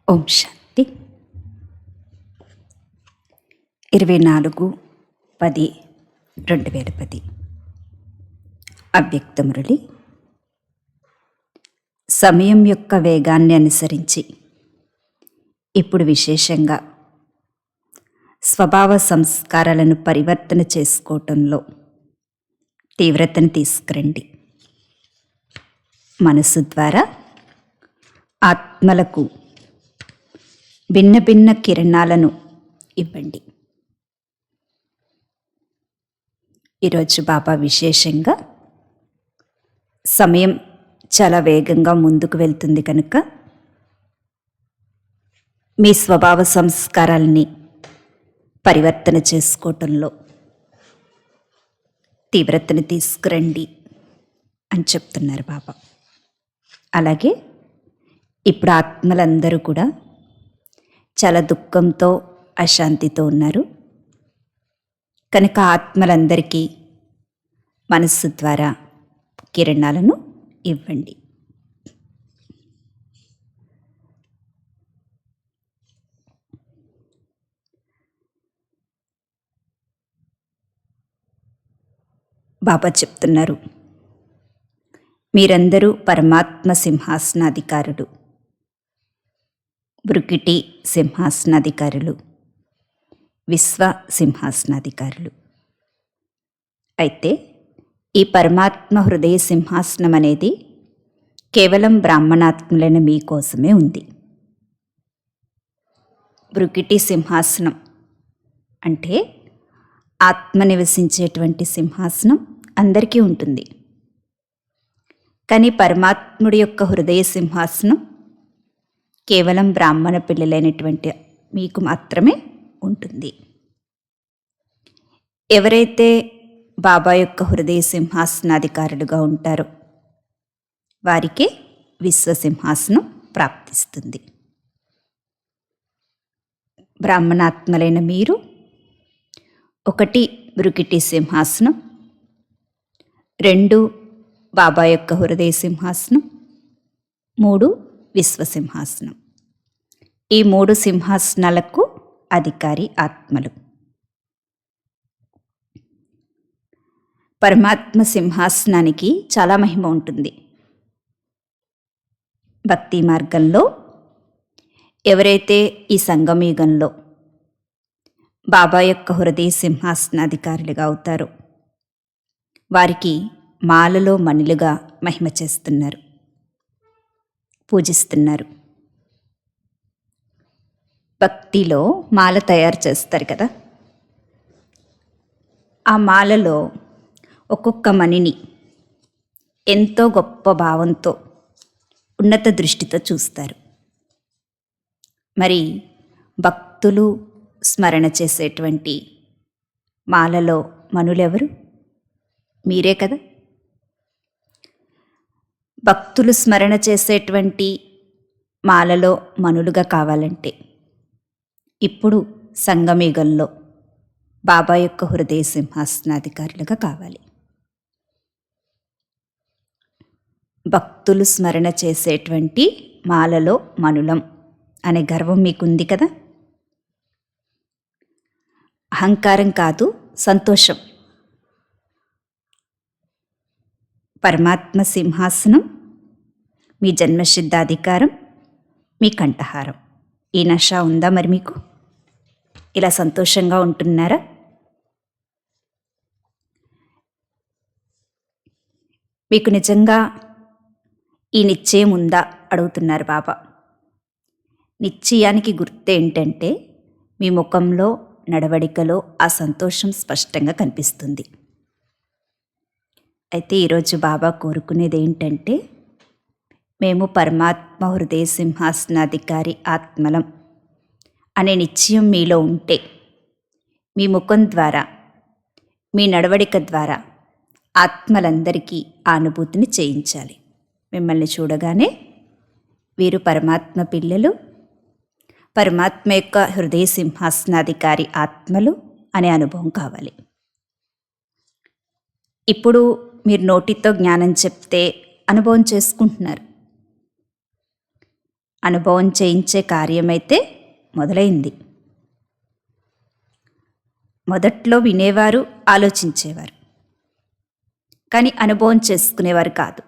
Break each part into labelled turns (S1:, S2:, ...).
S1: ఓం శాంతి. 24/10/2010 అవ్యక్త మురళి. సమయం యొక్క వేగాన్ని అనుసరించి ఇప్పుడు విశేషంగా స్వభావ సంస్కారాలను పరివర్తన చేసుకోవటంలో తీవ్రతను తీసుకురండి. మనసు ద్వారా ఆత్మలకు భిన్న భిన్న కిరణాలను ఇవ్వండి. ఈరోజు బాబా విశేషంగా సమయం చాలా వేగంగా ముందుకు వెళ్తుంది కనుక మీ స్వభావ సంస్కారాలని పరివర్తన చేసుకోవటంలో తీవ్రతను తీసుకురండి అని చెప్తున్నారు బాబా. అలాగే ఇప్పుడు ఆత్మలందరూ కూడా చాలా దుఃఖంతో అశాంతితో ఉన్నారు కనుక ఆత్మలందరికీ మనస్సు ద్వారా కిరణాలను ఇవ్వండి. బాబా చెప్తున్నారు, మీరందరూ పరమాత్మ సింహాసనాధికారులు, బ్రుకిటి సింహాసనాధికారులు, విశ్వ సింహాసనాధికారులు. అయితే ఈ పరమాత్మ హృదయ సింహాసనం అనేది కేవలం బ్రాహ్మణాత్ములైన మీకోసమే ఉంది. బ్రుకిటి సింహాసనం అంటే ఆత్మ నివసించేటువంటి సింహాసనం అందరికీ ఉంటుంది. కానీ పరమాత్ముడి యొక్క హృదయ సింహాసనం కేవలం బ్రాహ్మణ పిల్లలైనటువంటి మీకు మాత్రమే ఉంటుంది. ఎవరైతే బాబా యొక్క హృదయ సింహాసనాధికారులుగా ఉంటారో వారికే విశ్వసింహాసనం ప్రాప్తిస్తుంది. బ్రాహ్మణాత్మలైన మీరు 1 బ్రుకిటి సింహాసనం, 2 బాబా యొక్క హృదయ సింహాసనం, 3 విశ్వసింహాసనం. ఈ 3 సింహాసనాలకు అధికారి ఆత్మలు. పరమాత్మ సింహాసనానికి చాలా మహిమ ఉంటుంది. భక్తి మార్గంలో ఎవరైతే ఈ సంగమయుగంలో బాబా యొక్క హృదయ సింహాసనాధికారులుగా అవుతారో వారికి మాలలో మణులుగా మహిమ చేస్తున్నారు, పూజిస్తున్నారు. భక్తిలో మాల తయారు చేస్తారు కదా, ఆ మాలలో ఒక్కొక్క మణిని ఎంతో గొప్ప భావంతో ఉన్నత దృష్టితో చూస్తారు. మరి భక్తులు స్మరణ చేసేటువంటి మాలలో మణులెవరు? మీరే కదా. భక్తులు స్మరణ చేసేటువంటి మాలలో మణులుగా కావాలంటే ఇప్పుడు సంగమయుగంలో బాబా యొక్క హృదయ సింహాసనాధికారులుగా కావాలి. భక్తులు స్మరణ చేసేటువంటి మాలలో మణులం అనే గర్వం మీకుంది కదా. అహంకారం కాదు, సంతోషం. పరమాత్మ సింహాసనం మీ జన్మసిద్ధాధికారం, మీ కంఠహారం. ఈ నష ఉందా మరి మీకు? ఇలా సంతోషంగా ఉంటున్నారా? మీకు నిజంగా ఈ నిశ్చయం ఉందా అడుగుతున్నారు బాబా. నిశ్చయానికి గుర్తు ఏంటంటే మీ ముఖంలో, నడవడికలో ఆ సంతోషం స్పష్టంగా కనిపిస్తుంది. అయితే ఈరోజు బాబా కోరుకునేది ఏంటంటే మేము పరమాత్మ హృదయ సింహాసనాధికారి ఆత్మలం అనే నిశ్చయం మీలో ఉంటే మీ ముఖం ద్వారా, మీ నడవడిక ద్వారా ఆత్మలందరికీ ఆ అనుభూతిని చేయించాలి. మిమ్మల్ని చూడగానే వీరు పరమాత్మ పిల్లలు, పరమాత్మ యొక్క హృదయ సింహాసనాధికారి ఆత్మలు అనే అనుభవం కావాలి. ఇప్పుడు మీరు నోటితో జ్ఞానం చెప్తే అనుభవం చేసుకుంటున్నారు. అనుభవం చేయించే కార్యమైతే మొదలైంది. మొదట్లో వినేవారు, ఆలోచించేవారు, కానీ అనుభవం చేసుకునేవారు కాదు.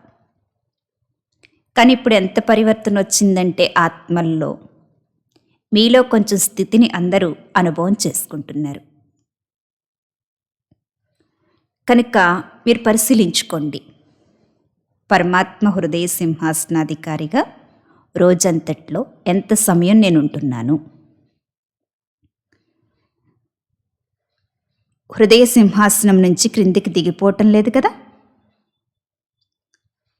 S1: కానీ ఇప్పుడు ఎంత పరివర్తన వచ్చిందంటే ఆత్మల్లో మీలో కొంచెం స్థితిని అందరూ అనుభవం చేసుకుంటున్నారు. కనుక మీరు పరిశీలించుకోండి. పరమాత్మ హృదయ సింహాసనాధికారిగా రోజంతట్లో ఎంత సమయం నేను ఉంటున్నాను? హృదయ సింహాసనం నుంచి క్రిందికి దిగిపోవటం లేదు కదా.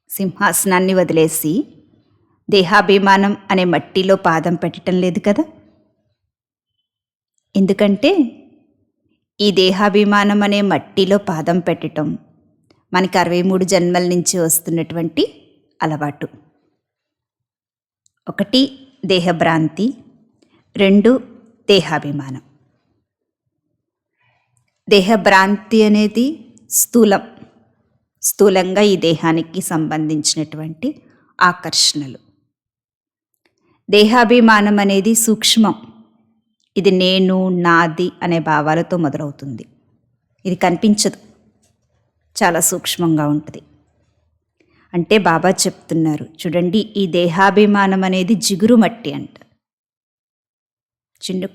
S1: సింహాసనాన్ని వదిలేసి దేహాభిమానం అనే మట్టిలో పాదం పెట్టడం లేదు కదా. ఎందుకంటే ఈ దేహాభిమానం అనే మట్టిలో పాదం పెట్టడం మనకి 63 జన్మల నుంచి వస్తున్నటువంటి అలవాటు. 1 దేహభ్రాంతి, 2 దేహాభిమానం. దేహభ్రాంతి అనేది స్థూలంగా ఈ దేహానికి సంబంధించినటువంటి ఆకర్షణలు. దేహాభిమానం అనేది సూక్ష్మం. ఇది నేను, నాది అనే భావాలతో మొదలవుతుంది. ఇది కనిపించదు, చాలా సూక్ష్మంగా ఉంటుంది. అంటే బాబా చెప్తున్నారు, చూడండి, ఈ దేహాభిమానం అనేది జిగురు మట్టి అంట.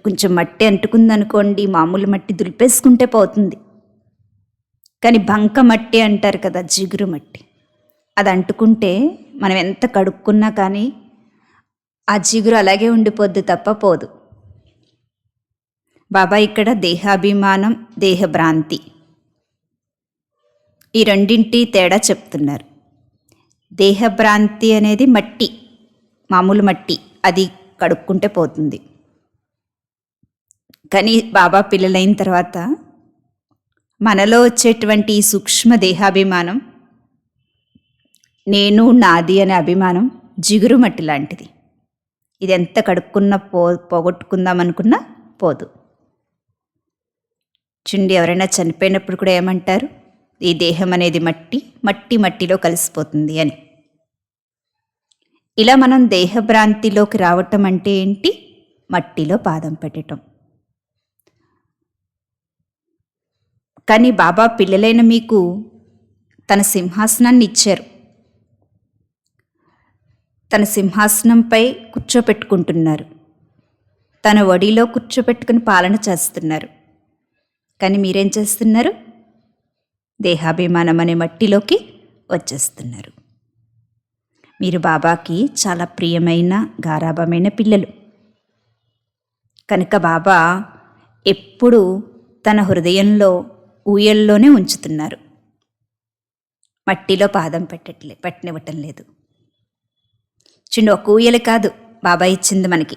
S1: కొంచెం మట్టి అంటుకుందనుకోండి, మామూలు మట్టి దులిపేసుకుంటే పోతుంది. కానీ బంక మట్టి అంటారు కదా, జిగురు మట్టి. అది అంటుకుంటే మనం ఎంత కడుక్కున్నా కానీ ఆ జిగురు అలాగే ఉండిపోద్ది తప్ప పోదు. బాబా ఇక్కడ దేహాభిమానం, దేహభ్రాంతి ఈ రెండింటి తేడా చెప్తున్నారు. దేహభ్రాంతి అనేది మట్టి, మామూలు మట్టి, అది కడుక్కుంటే పోతుంది. కానీ బాబా పిల్లలైన తర్వాత మనలో వచ్చేటువంటి ఈ సూక్ష్మ దేహాభిమానం, నేను, నాది అనే అభిమానం జిగురు మట్టి లాంటిది. ఇది ఎంత కడుక్కున్నా పోగొట్టుకుందామనుకున్నా పోదు. చుండి ఎవరైనా చనిపోయినప్పుడు కూడా ఏమంటారు, ఈ దేహం అనేది మట్టిలో కలిసిపోతుంది అని. ఇలా మనం దేహభ్రాంతిలోకి రావటం అంటే ఏంటి? మట్టిలో పాదం పెట్టడం. కానీ బాబా పిల్లలైన మీకు తన సింహాసనాన్ని ఇచ్చారు. తన సింహాసనంపై కూర్చోపెట్టుకుంటున్నారు. తన ఒడిలో కూర్చోపెట్టుకుని పాలన చేస్తున్నారు. కానీ మీరేం చేస్తున్నారు? దేహాభిమానం అనే మట్టిలోకి వచ్చేస్తున్నారు. మీరు బాబాకి చాలా ప్రియమైన, గారాభమైన పిల్లలు. కనుక బాబా ఎప్పుడూ తన హృదయంలో ఊయల్లోనే ఉంచుతున్నారు. మట్టిలో పాదం పెట్టనివ్వటం లేదు. చూడండి, ఒక ఊయలు కాదు బాబా ఇచ్చింది మనకి,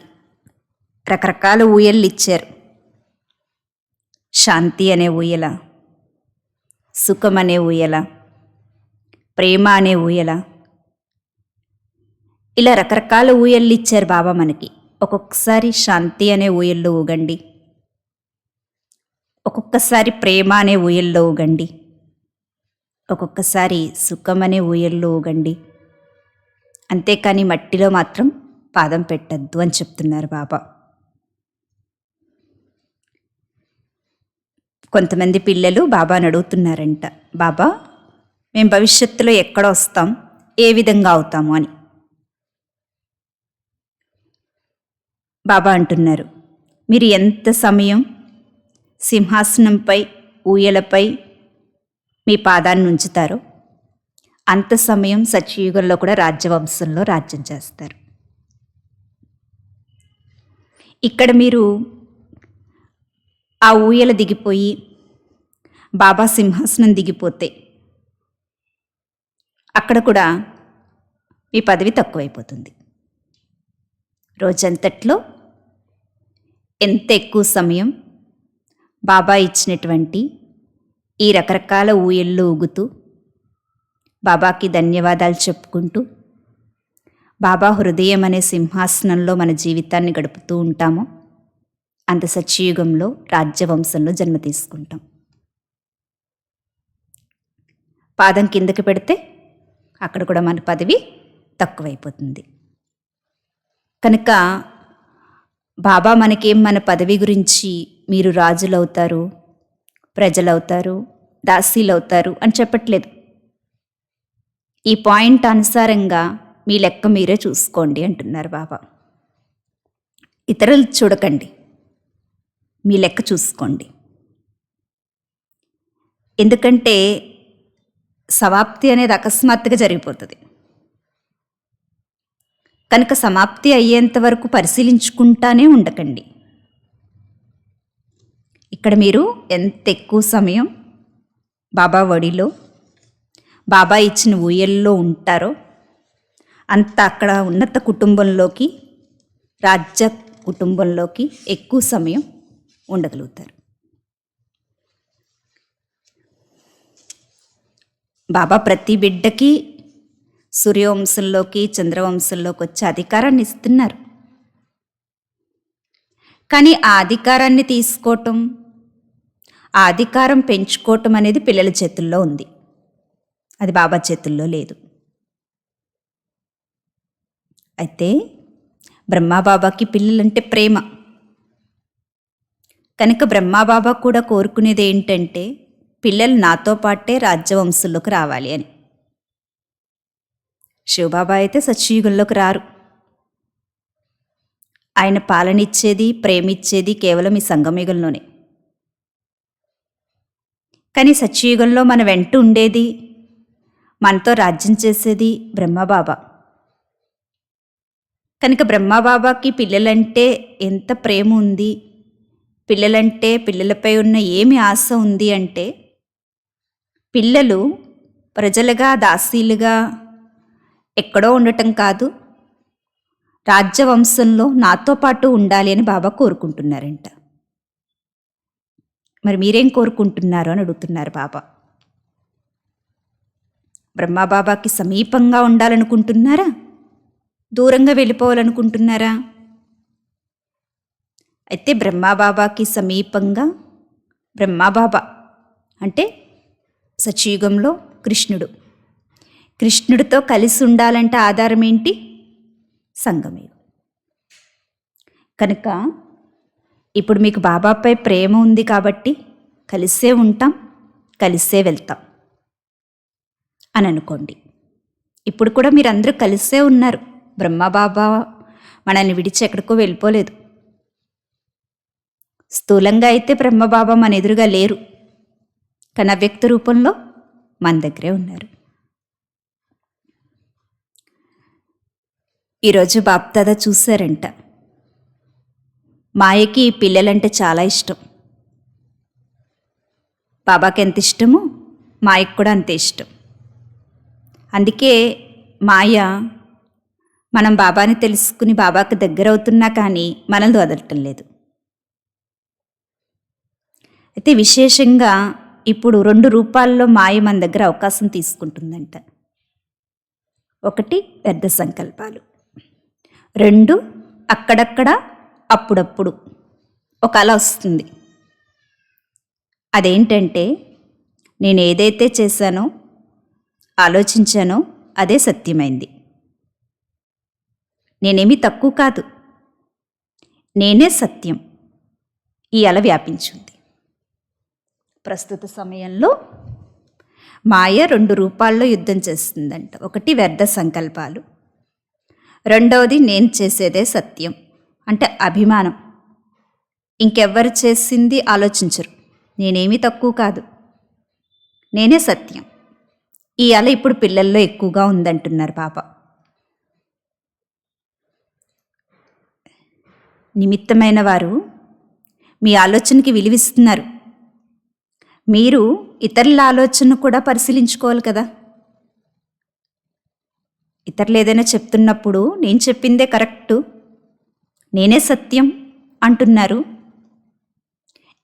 S1: రకరకాల ఊయళ్ళు ఇచ్చారు. శాంతి అనే ఊయల, సుఖం అనే ఊయల, ప్రేమ అనే ఊయల, ఇలా రకరకాల ఊయళ్ళు ఇచ్చారు బాబా మనకి. ఒక్కొక్కసారి శాంతి అనే ఊయల్లో ఊగండి, ఒక్కొక్కసారి ప్రేమ అనే ఊయల్లో ఊగండి, ఒక్కొక్కసారి సుఖం అనే ఊయల్లో ఊగండి. అంతేకాని మట్టిలో మాత్రం పాదం పెట్టద్దు అని చెప్తున్నారు బాబా. కొంతమంది పిల్లలు బాబాని అడుగుతున్నారంట, బాబా మేము భవిష్యత్తులో ఎక్కడ వస్తాం, ఏ విధంగా అవుతాము అని. బాబా అంటున్నారు, మీరు ఎంత సమయం సింహాసనంపై, ఊయలపై మీ పాదాన్ని ఉంచుతారో అంత సమయం సత్యయుగంలో కూడా రాజ్యవంశంలో రాజ్యం చేస్తారు. ఇక్కడ మీరు ఆ ఊయల దిగిపోయి బాబా సింహాసనం దిగిపోతే అక్కడ కూడా మీ పదవి తక్కువైపోతుంది. రోజంతట్లో ఎంత ఎక్కువ సమయం బాబా ఇచ్చినటువంటి ఈ రకరకాల ఊయల్లో ఊగుతూ బాబాకి ధన్యవాదాలు చెప్పుకుంటూ బాబా హృదయం అనే సింహాసనంలో మన జీవితాన్ని గడుపుతూ ఉంటామో అంత సత్యయుగంలో రాజ్యవంశంలో జన్మ తీసుకుంటాం. పాదం కిందకి పెడితే అక్కడ కూడా మన పదవి తక్కువైపోతుంది. కనుక బాబా మనకేం మన పదవి గురించి మీరు రాజులవుతారు, ప్రజలవుతారు, దాసీలవుతారు అని చెప్పట్లేదు. ఈ పాయింట్ అనుసారంగా మీ లెక్క మీరే చూసుకోండి అంటున్నారు బాబా. ఇతరులు చూడకండి, మీ లెక్క చూసుకోండి. ఎందుకంటే సమాప్తి అనేది అకస్మాత్తుగా జరిగిపోతుంది. కనుక సమాప్తి అయ్యేంత వరకు పరిశీలించుకుంటానే ఉండకండి. ఇక్కడ మీరు ఎంత ఎక్కువ సమయం బాబా ఒడిలో, బాబా ఇచ్చిన ఊయల్లో ఉంటారో అంత అక్కడ ఉన్నత కుటుంబంలోకి, రాజ్య కుటుంబంలోకి ఎక్కువ సమయం ఉండగలుగుతారు. బాబా ప్రతి బిడ్డకి సూర్యవంశంలోకి, చంద్రవంశంలోకి వచ్చే అధికారాన్ని ఇస్తున్నారు. కానీ ఆ అధికారాన్ని తీసుకోవటం, ఆ అధికారం పెంచుకోవటం అనేది పిల్లల చేతుల్లో ఉంది. అది బాబా చేతుల్లో లేదు. అయితే బ్రహ్మాబాబాకి పిల్లలంటే ప్రేమ. కనుక బ్రహ్మాబాబా కూడా కోరుకునేది ఏంటంటే పిల్లలు నాతో పాటే రాజ్యవంశంలోకి రావాలి అని. శివబాబా అయితే సత్యయుగంలోకి రారు. ఆయన పాలనిచ్చేది, ప్రేమిచ్చేది కేవలం ఈ సంగమయుగంలోనే. కానీ సత్యయుగంలో మన వెంట ఉండేది, మనతో రాజ్యం చేసేది బ్రహ్మబాబా. కనుక బ్రహ్మబాబాకి పిల్లలంటే ఎంత ప్రేమ ఉంది, పిల్లలంటే పిల్లలపై ఉన్న ఏమి ఆశ ఉంది అంటే పిల్లలు ప్రజలుగా, దాసీలుగా ఎక్కడో ఉండటం కాదు, రాజ్యవంశంలో నాతో పాటు ఉండాలి అని బాబా కోరుకుంటున్నారంట. మరి మీరేం కోరుకుంటున్నారు అని అడుగుతున్నారు బాబా. బ్రహ్మబాబాకి సమీపంగా ఉండాలనుకుంటున్నారా, దూరంగా వెళ్ళిపోవాలనుకుంటున్నారా? అయితే బ్రహ్మబాబాకి సమీపంగా, బ్రహ్మబాబా అంటే సత్యయుగంలో కృష్ణుడు, కృష్ణుడితో కలిసి ఉండాలంటే ఆధారం ఏంటి? సంగమయుగం. కనుక ఇప్పుడు మీకు బాబాపై ప్రేమ ఉంది కాబట్టి కలిసే ఉంటాం, కలిసే వెళ్తాం అని అనుకోండి. ఇప్పుడు కూడా మీరందరూ కలిసే ఉన్నారు. బ్రహ్మబాబా మనల్ని విడిచి ఎక్కడికో వెళ్ళిపోలేదు. స్థూలంగా అయితే బ్రహ్మబాబా మన ఎదురుగా లేరు, కానీ అవ్యక్త రూపంలో మన దగ్గరే ఉన్నారు. ఈరోజు బాప్దాదా చూశారంట, మాయకి పిల్లలంటే చాలా ఇష్టం. బాబాకి ఎంత ఇష్టమో మాయకు కూడా అంతే ఇష్టం. అందుకే మాయ మనం బాబాని తెలుసుకుని బాబాకి దగ్గర అవుతున్నా కానీ మనల్ని వదలటం లేదు. అయితే విశేషంగా ఇప్పుడు 2 రూపాల్లో మాయ మన దగ్గర అవకాశం తీసుకుంటుందంట. ఒకటి పెద్ద సంకల్పాలు, 2 అక్కడక్కడ అప్పుడప్పుడు ఒక అల వస్తుంది. అదేంటంటే నేను ఏదైతే చేశానో, ఆలోచించానో అదే సత్యమైంది. నేనేమీ తక్కువ కాదు, నేనే సత్యం. ఈ అల వ్యాపించింది. ప్రస్తుత సమయంలో మాయ 2 రూపాల్లో యుద్ధం చేస్తుందంట. ఒకటి వ్యర్థ సంకల్పాలు, రెండవది నేను చేసేదే సత్యం అంటే అభిమానం. ఇంకెవ్వరు చేసింది ఆలోచించరు, నేనేమీ తక్కువ కాదు, నేనే సత్యం. ఈ అల ఇప్పుడు పిల్లల్లో ఎక్కువగా ఉందంటున్నారు బాబా. నిమిత్తమైన వారు మీ ఆలోచనకి విలువిస్తున్నారు. మీరు ఇతరుల ఆలోచన కూడా పరిశీలించుకోవాలి కదా. ఇతరులు ఏదైనా చెప్తున్నప్పుడు నేను చెప్పిందే కరెక్టు, నేనే సత్యం అంటున్నారు.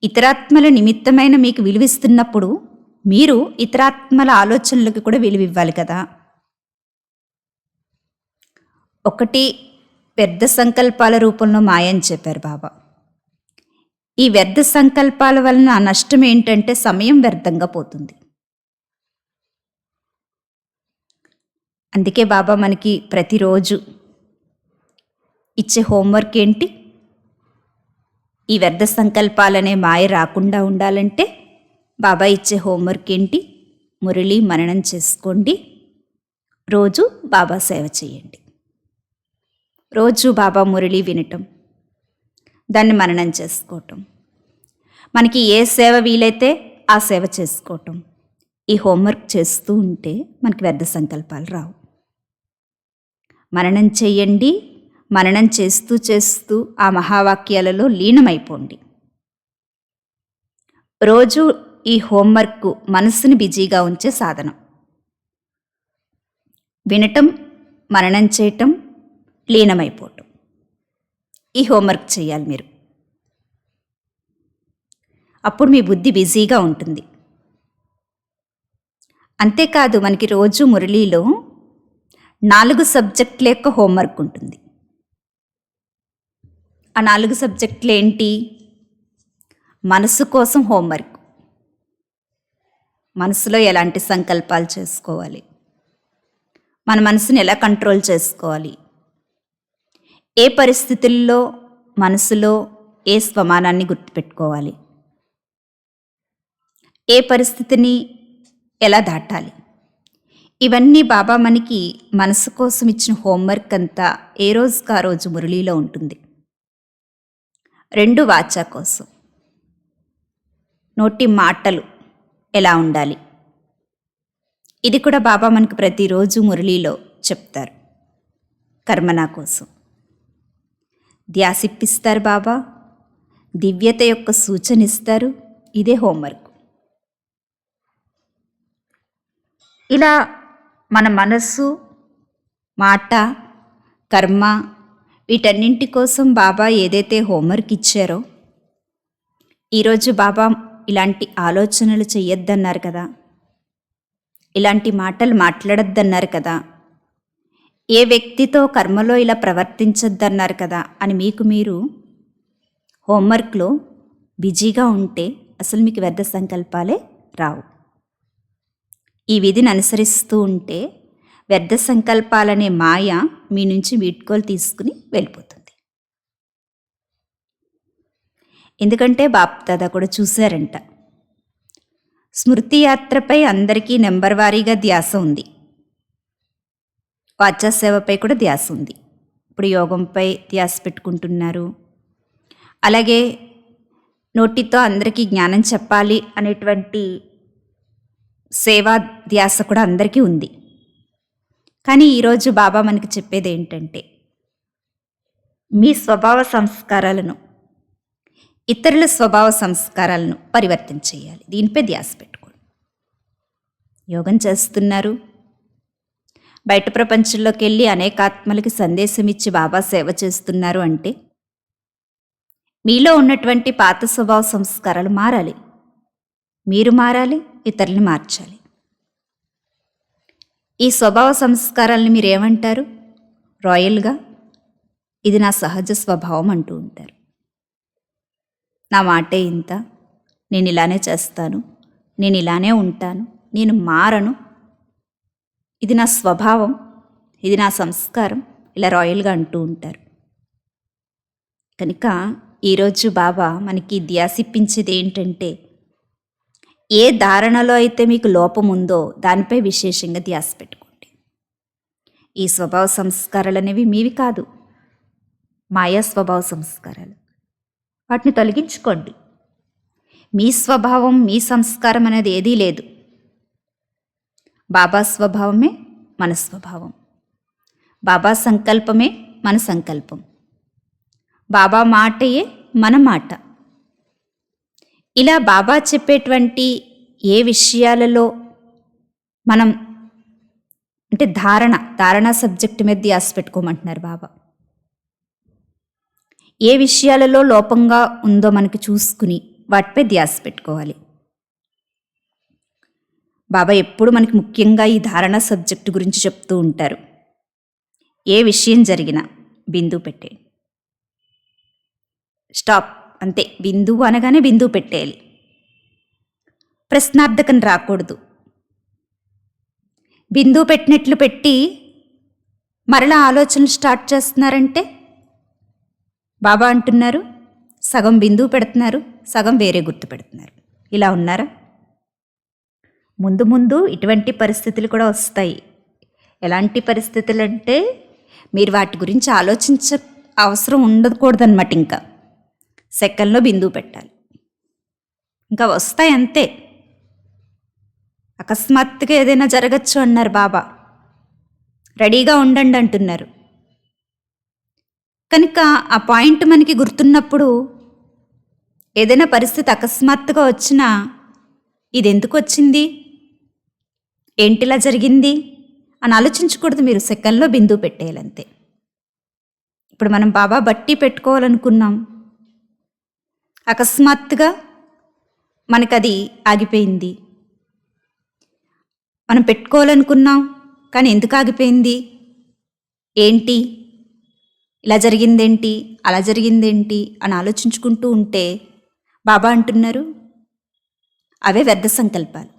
S1: ఇతరాత్మల నిమిత్తమైన మీకు విలువిస్తున్నప్పుడు మీరు ఇతరాత్మల ఆలోచనలకు కూడా విలువివ్వాలి కదా. ఒకటి వ్యర్థ సంకల్పాల రూపంలో మాయ అని చెప్పారు బాబా. ఈ వ్యర్థ సంకల్పాల వలన నష్టం ఏంటంటే సమయం వ్యర్థంగా పోతుంది. అందుకే బాబా మనకి ప్రతిరోజు ఇచ్చే హోంవర్క్ ఏంటి? ఈ వ్యర్థ సంకల్పాలనే మాయ రాకుండా ఉండాలంటే బాబా ఇచ్చే హోంవర్క్ ఏంటి? మురళి మననం చేసుకోండి, రోజు బాబా సేవ చేయండి. రోజు బాబా మురళి వినటం, దాన్ని మననం చేసుకోవటం, మనకి ఏ సేవ వీలైతే ఆ సేవ చేసుకోవటం. ఈ హోంవర్క్ చేస్తూ ఉంటే మనకి వ్యర్థ సంకల్పాలు రావు. మననం చెయ్యండి, మననం చేస్తూ చేస్తూ ఆ మహావాక్యాలలో లీనమైపోండి. రోజు ఈ హోంవర్క్ మనస్సుని బిజీగా ఉంచే సాధనం. వినటం, మననం చేయటం, లీనమైపోవటం. ఈ హోంవర్క్ చేయాలి మీరు. అప్పుడు మీ బుద్ధి బిజీగా ఉంటుంది. అంతేకాదు, మనకి రోజు మురళీలో 4 సబ్జెక్టుల యొక్క హోంవర్క్ ఉంటుంది. ఆ 4 సబ్జెక్టులు ఏంటి? మనసు కోసం హోంవర్క్, మనసులో ఎలాంటి సంకల్పాలు చేసుకోవాలి, మన మనసుని ఎలా కంట్రోల్ చేసుకోవాలి, ఏ పరిస్థితుల్లో మనసులో ఏ స్వమానాన్ని గుర్తుపెట్టుకోవాలి, ఏ పరిస్థితిని ఎలా దాటాలి, ఇవన్నీ బాబా మనకి మనసు కోసం ఇచ్చిన హోంవర్క్ అంతా ఏ రోజుకి ఆ రోజు మురళీలో ఉంటుంది. 2 వాచా కోసం, నోటి మాటలు ఎలా ఉండాలి, ఇది కూడా బాబా మనకు ప్రతిరోజు మురళీలో చెప్తారు. కర్మనా కోసం ధ్యాసిప్పిస్తారు బాబా, దివ్యత యొక్క సూచన ఇస్తారు. ఇదే హోంవర్క్. ఇలా మన మనస్సు, మాట, కర్మ వీటన్నింటి కోసం బాబా ఏదైతే హోంవర్క్ ఇచ్చారో, ఈరోజు బాబా ఇలాంటి ఆలోచనలు చెయ్యొద్దన్నారు కదా, ఇలాంటి మాటలు మాట్లాడొద్దన్నారు కదా, ఏ వ్యక్తితో కర్మలో ఇలా ప్రవర్తించొద్దన్నారు కదా అని మీకు మీరు హోంవర్క్లో బిజీగా ఉంటే అసలు మీకు వ్యర్థ సంకల్పాలే రావు. ఈ విధిని అనుసరిస్తూ ఉంటే వ్యర్థ సంకల్పాలనే మాయ మీ నుంచి వీడ్కోలు తీసుకుని వెళ్ళిపోతుంది. ఎందుకంటే బాప్దాదా కూడా చూశారంట, స్మృతి యాత్రపై అందరికీ నెంబర్ వారీగా ధ్యాస ఉంది, వాచాసేవపై కూడా ధ్యాస ఉంది. ఇప్పుడు యోగంపై ధ్యాస పెట్టుకుంటున్నారు. అలాగే నోటితో అందరికీ జ్ఞానం చెప్పాలి అనేటువంటి సేవా ధ్యాస కూడా అందరికీ ఉంది. కానీ ఈరోజు బాబా మనకి చెప్పేది ఏంటంటే, మీ స్వభావ సంస్కారాలను, ఇతరుల స్వభావ సంస్కారాలను పరివర్తన చేయాలి. దీనిపై ధ్యాస పెట్టుకోండి. యోగం చేస్తున్నారు, బయట ప్రపంచంలోకి వెళ్ళి అనేక ఆత్మలకి సందేశం ఇచ్చి బాబా సేవ చేస్తున్నారు అంటే మీలో ఉన్నటువంటి పాత స్వభావ సంస్కారాలు మారాలి. మీరు మారాలి, ఇతరుల్ని మార్చాలి. ఈ స్వభావ సంస్కారాలని మీరు ఏమంటారు? రాయల్గా ఇది నా సహజ స్వభావం అంటూ ఉంటారు. నా మాటే ఇంత, నేను ఇలానే చేస్తాను, నేను ఇలానే ఉంటాను, నేను మారను, ఇది నా స్వభావం, ఇది నా సంస్కారం, ఇలా రాయల్గా అంటూ ఉంటారు. కనుక ఈరోజు బాబా మనకి ధ్యాసిప్పించేది ఏంటంటే, ఏ ధారణలో అయితే మీకు లోపం ఉందో దానిపై విశేషంగా ధ్యాస పెట్టుకోండి. ఈ స్వభావ సంస్కారాలు అనేవి మీవి కాదు, మాయా స్వభావ సంస్కారాలు. వాటిని తొలగించుకోండి. మీ స్వభావం, మీ సంస్కారం అనేది ఏదీ లేదు. బాబా స్వభావమే మన స్వభావం, బాబా సంకల్పమే మన సంకల్పం, బాబా మాటయే మన మాట. ఇలా బాబా చెప్పేటువంటి ఏ విషయాలలో మనం అంటే ధారణ సబ్జెక్టు మీద ధ్యాస పెట్టుకోమంటున్నారు బాబా. ఏ విషయాలలో లోపంగా ఉందో మనకి చూసుకుని వాటిపై ధ్యాస పెట్టుకోవాలి. బాబా ఎప్పుడు మనకి ముఖ్యంగా ఈ ధారణ సబ్జెక్టు గురించి చెప్తూ ఉంటారు. ఏ విషయం జరిగినా బిందువు పెట్టే, స్టాప్, అంతే. బిందువు అనగానే బిందువు పెట్టేయాలి. ప్రశ్నార్థకం రాకూడదు. బిందువు పెట్టినట్లు పెట్టి మరలా ఆలోచనలు స్టార్ట్ చేస్తున్నారంటే బాబా అంటున్నారు సగం బిందువు పెడుతున్నారు, సగం వేరే గుర్తు పెడుతున్నారు. ఇలా ఉన్నారా? ముందు ముందు ఇటువంటి పరిస్థితులు కూడా వస్తాయి. ఎలాంటి పరిస్థితులు అంటే మీరు వాటి గురించి ఆలోచించ అవసరం ఉండకూడదన్నమాట. ఇంకా సెకండ్లో బిందువు పెట్టాలి. ఇంకా వస్తాయి అంతే. అకస్మాత్తుగా ఏదైనా జరగచ్చు అన్నారు బాబా. రెడీగా ఉండండి అంటున్నారు. కనుక ఆ పాయింట్ మనకి గుర్తున్నప్పుడు ఏదైనా పరిస్థితి అకస్మాత్తుగా వచ్చినా ఇది ఎందుకు వచ్చింది, ఏంటిలా జరిగింది అని ఆలోచించకూడదు. మీరు సెకండ్లో బిందువు పెట్టేయాలంతే. ఇప్పుడు మనం బాబా బట్టి పెట్టుకోవాలనుకున్నాం, అకస్మాత్తుగా మనకది ఆగిపోయింది. మనం పెట్టుకోవాలనుకున్నాం కానీ ఎందుకు ఆగిపోయింది, ఏంటి, ఇలా జరిగిందేంటి, అలా జరిగిందేంటి అని ఆలోచించుకుంటూ ఉంటే బాబా అంటున్నారు అవే వ్యర్థ సంకల్పాలు.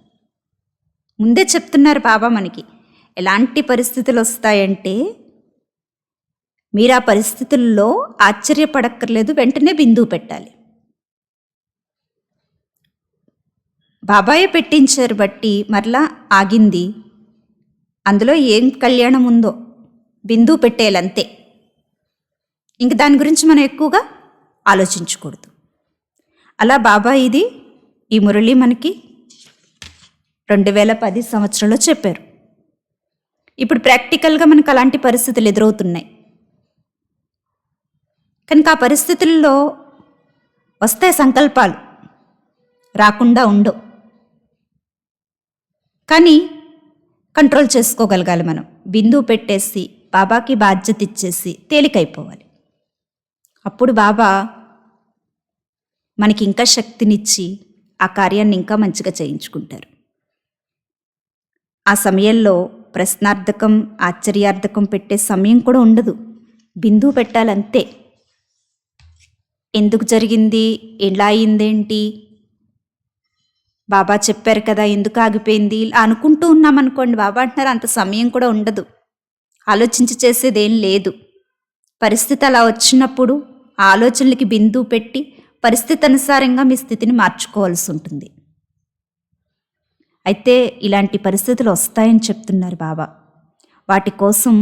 S1: ముందే చెప్తున్నారు బాబా మనకి ఎలాంటి పరిస్థితులు వస్తాయంటే మీరు ఆ పరిస్థితుల్లో ఆశ్చర్యపడక్కర్లేదు, వెంటనే బిందువు పెట్టాలి. బాబాయే పెట్టించారు బట్టి మరలా ఆగింది. అందులో ఏం కళ్యాణం ఉందో బిందువు పెట్టేయాలంతే. ఇంక దాని గురించి మనం ఎక్కువగా ఆలోచించకూడదు. అలా బాబా ఈ మురళి మనకి 2010 సంవత్సరంలో చెప్పారు. ఇప్పుడు ప్రాక్టికల్గా మనకు అలాంటి పరిస్థితులు ఎదురవుతున్నాయి. కనుక ఆ పరిస్థితుల్లో వస్తాయి సంకల్పాలు, రాకుండా ఉండవు. కానీ కంట్రోల్ చేసుకోగలగాలి మనం. బిందువు పెట్టేసి బాబాకి బాధ్యత ఇచ్చేసి తేలికైపోవాలి. అప్పుడు బాబా మనకి ఇంకా శక్తినిచ్చి ఆ కార్యాన్ని ఇంకా మంచిగా చేయించుకుంటారు. ఆ సమయంలో ప్రశ్నార్థకం, ఆశ్చర్యార్థకం పెట్టే సమయం కూడా ఉండదు. బిందువు పెట్టాలంతే. ఎందుకు జరిగింది, ఎలా అయిందేంటి, బాబా చెప్పారు కదా ఎందుకు ఆగిపోయింది ఇలా అనుకుంటూ ఉన్నామనుకోండి, బాబా అంటున్నారు అంత సమయం కూడా ఉండదు. ఆలోచించి చేసేదేం లేదు. పరిస్థితి అలా వచ్చినప్పుడు ఆ ఆలోచనలకి బిందువు పెట్టి పరిస్థితి అనుసారంగా మీ స్థితిని మార్చుకోవాల్సి ఉంటుంది. అయితే ఇలాంటి పరిస్థితులు వస్తాయని చెప్తున్నారు బాబా. వాటి కోసం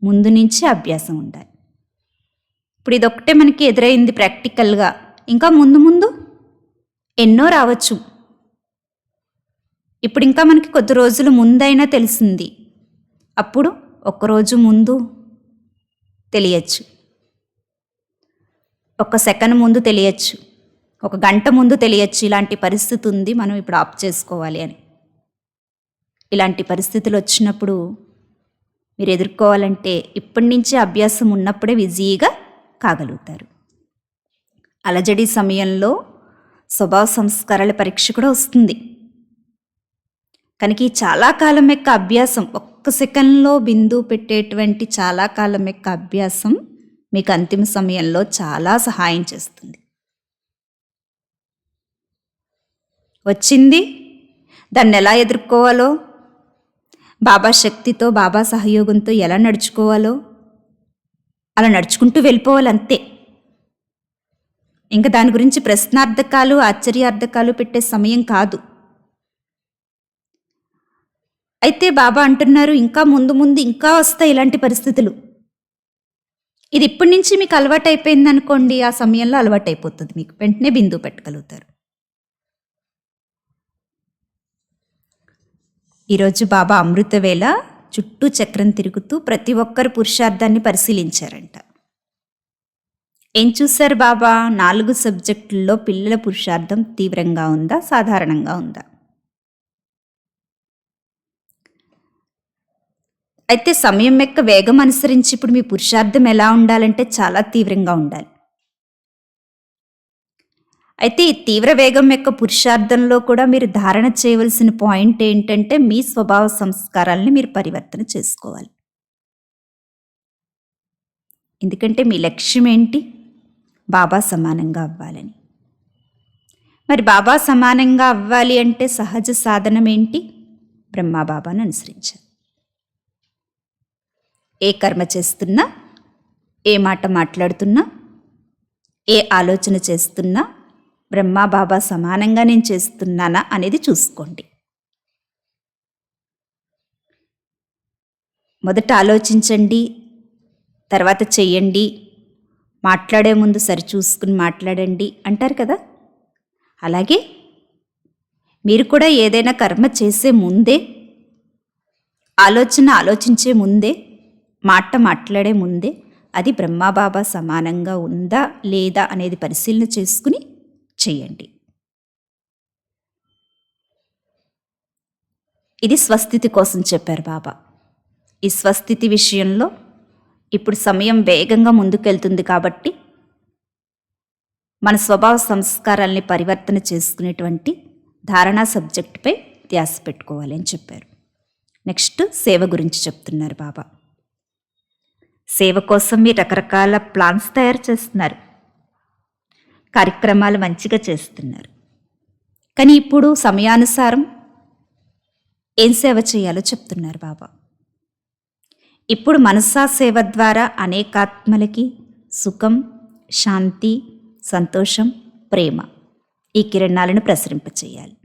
S1: ముందు నుంచి అభ్యాసం ఉండాలి. ఇప్పుడు ఇదొక్కటే మనకి ఎదురైంది ప్రాక్టికల్గా, ఇంకా ముందు ముందు ఎన్నో రావచ్చు. ఇప్పుడు ఇంకా మనకి కొద్ది రోజులు ముందైనా తెలిసింది, అప్పుడు ఒక్కరోజు ముందు తెలియచ్చు, ఒక సెకండ్ ముందు తెలియచ్చు, ఒక గంట ముందు తెలియచ్చు ఇలాంటి పరిస్థితి ఉంది, మనం ఇప్పుడు ఆప్ చేసుకోవాలి అని. ఇలాంటి పరిస్థితులు వచ్చినప్పుడు మీరు ఎదుర్కోవాలంటే ఇప్పటి నుంచే అభ్యాసం ఉన్నప్పుడే ఈజీగా కాగలుగుతారు. అలజడి సమయంలో స్వభావ సంస్కారాల పరీక్ష కూడా వస్తుంది. కనుక ఈ చాలా కాలం యొక్క అభ్యాసం, ఒక్క సెకండ్లో బిందువు పెట్టేటువంటి చాలా కాలం యొక్క అభ్యాసం మీకు అంతిమ సమయంలో చాలా సహాయం చేస్తుంది. వచ్చింది, దాన్ని ఎలా ఎదుర్కోవాలో, బాబా శక్తితో బాబా సహయోగంతో ఎలా నడుచుకోవాలో అలా నడుచుకుంటూ వెళ్ళిపోవాలంతే. ఇంకా దాని గురించి ప్రశ్నార్థకాలు, ఆశ్చర్యార్థకాలు పెట్టే సమయం కాదు. అయితే బాబా అంటున్నారు ఇంకా ముందు ముందు ఇంకా వస్తాయి ఇలాంటి పరిస్థితులు. ఇది ఇప్పటి నుంచి మీకు అలవాటు అయిపోయింది అనుకోండి, ఆ సమయంలో అలవాటు అయిపోతుంది, మీకు వెంటనే బిందువు పెట్టగలుగుతారు. ఈరోజు బాబా అమృతవేళ చుట్టూ చక్రం తిరుగుతూ ప్రతి ఒక్కరు పురుషార్థాన్ని పరిశీలించారంట. ఏం చూశారు బాబా? 4 సబ్జెక్టుల్లో పిల్లల పురుషార్థం తీవ్రంగా ఉందా, సాధారణంగా ఉందా? అయితే సమయం యొక్క వేగం అనుసరించి ఇప్పుడు మీ పురుషార్థం ఎలా ఉండాలంటే చాలా తీవ్రంగా ఉండాలి. అయితే ఈ తీవ్ర వేగం యొక్క పురుషార్థంలో కూడా మీరు ధారణ చేయవలసిన పాయింట్ ఏంటంటే మీ స్వభావ సంస్కారాలని మీరు పరివర్తన చేసుకోవాలి. ఎందుకంటే మీ లక్ష్యం ఏంటి? బాబా సమానంగా అవ్వాలని. మరి బాబా సమానంగా అవ్వాలి అంటే సహజ సాధనం ఏంటి? బ్రహ్మా బాబాను అనుసరించాలి. ఏ కర్మ చేస్తున్నా, ఏ మాట మాట్లాడుతున్నా ఏ ఆలోచన చేస్తున్నా బ్రహ్మ బాబా సమానంగా నేను చేస్తున్నానా అనేది చూసుకోండి. మొదట ఆలోచించండి, తర్వాత చెయ్యండి, మాట్లాడే ముందు సరిచూసుకుని మాట్లాడండి అంటారు కదా. అలాగే మీరు కూడా ఏదైనా కర్మ చేసే ముందే, ఆలోచించే ముందే, మాట మాట్లాడే ముందే అది బ్రహ్మాబాబా సమానంగా ఉందా లేదా అనేది పరిశీలన చేసుకుని చేయండి. ఇది స్వస్థితి కోసం చెప్పారు బాబా. ఈ స్వస్థితి విషయంలో ఇప్పుడు సమయం వేగంగా ముందుకెళ్తుంది కాబట్టి మన స్వభావ సంస్కారాల్ని పరివర్తన చేసుకునేటువంటి ధారణా సబ్జెక్టుపై ధ్యాస పెట్టుకోవాలి అని చెప్పారు. నెక్స్ట్ సేవ గురించి చెప్తున్నారు బాబా. సేవ కోసం మీరు రకరకాల ప్లాన్స్ తయారు చేస్తున్నారు, కార్యక్రమాలు మంచిగా చేస్తున్నారు. కానీ ఇప్పుడు సమయానుసారం ఏం సేవ చేయాలో చెప్తున్నారు బాబా. ఇప్పుడు మనసా సేవ ద్వారా అనేకాత్మలకి సుఖం, శాంతి, సంతోషం, ప్రేమ ఈ కిరణాలను ప్రసరింపచేయాలి.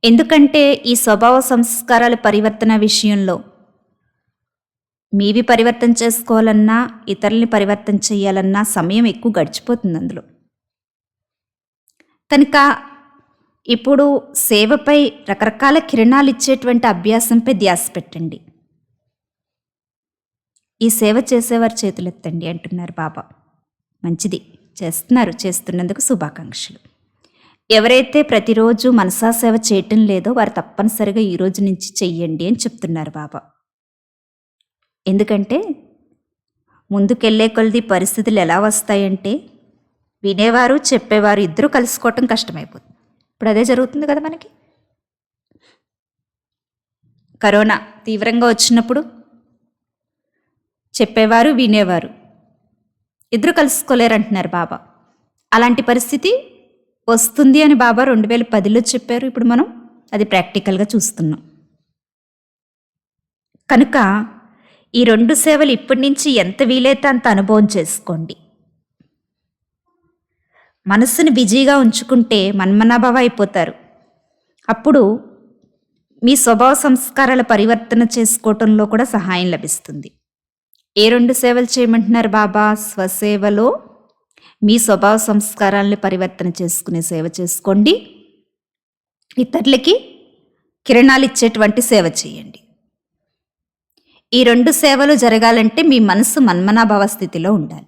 S1: ఎందుకంటే ఈ స్వభావ సంస్కారాల పరివర్తన విషయంలో మీవి పరివర్తన చేసుకోవాలన్నా, ఇతరుల్ని పరివర్తన చేయాలన్నా సమయం ఎక్కువ గడిచిపోతుంది అందులో. కనుక ఇప్పుడు సేవపై రకరకాల కిరణాలు ఇచ్చేటువంటి అభ్యాసంపై ధ్యాస పెట్టండి. ఈ సేవ చేసేవారు చేతులెత్తండి అంటున్నారు బాబా. మంచిది, చేస్తున్నందుకు శుభాకాంక్షలు. ఎవరైతే ప్రతిరోజు మనసా సేవ చేయటం లేదో వారు తప్పనిసరిగా ఈ రోజు నుంచి చెయ్యండి అని చెప్తున్నారు బాబా. ఎందుకంటే ముందుకెళ్లే కొలది పరిస్థితులు ఎలా వస్తాయంటే వినేవారు చెప్పేవారు ఇద్దరూ కలుసుకోవటం కష్టమైపోతుంది. ఇప్పుడు అదే జరుగుతుంది కదా మనకి. కరోనా తీవ్రంగా వచ్చినప్పుడు చెప్పేవారు వినేవారు ఇద్దరు కలుసుకోలేరు అంటున్నారు బాబా. అలాంటి పరిస్థితి వస్తుంది అని బాబా 2010లో చెప్పారు. ఇప్పుడు మనం అది ప్రాక్టికల్గా చూస్తున్నాం. కనుక ఈ 2 సేవలు ఇప్పటి నుంచి ఎంత వీలైతే అంత అనుభవం చేసుకోండి. మనస్సును బిజీగా ఉంచుకుంటే మన్మనాభావ అయిపోతారు. అప్పుడు మీ స్వభావ సంస్కారాల పరివర్తన చేసుకోవటంలో కూడా సహాయం లభిస్తుంది. ఏ 2 సేవలు చేయమంటున్నారు బాబా? స్వసేవలో మీ స్వభావ సంస్కారాలను పరివర్తన చేసుకునే సేవ చేసుకోండి, ఇతరులకి కిరణాలు ఇచ్చేటువంటి సేవ చేయండి. ఈ 2 సేవలు జరగాలంటే మీ మనసు మన్మనాభావ స్థితిలో ఉండాలి.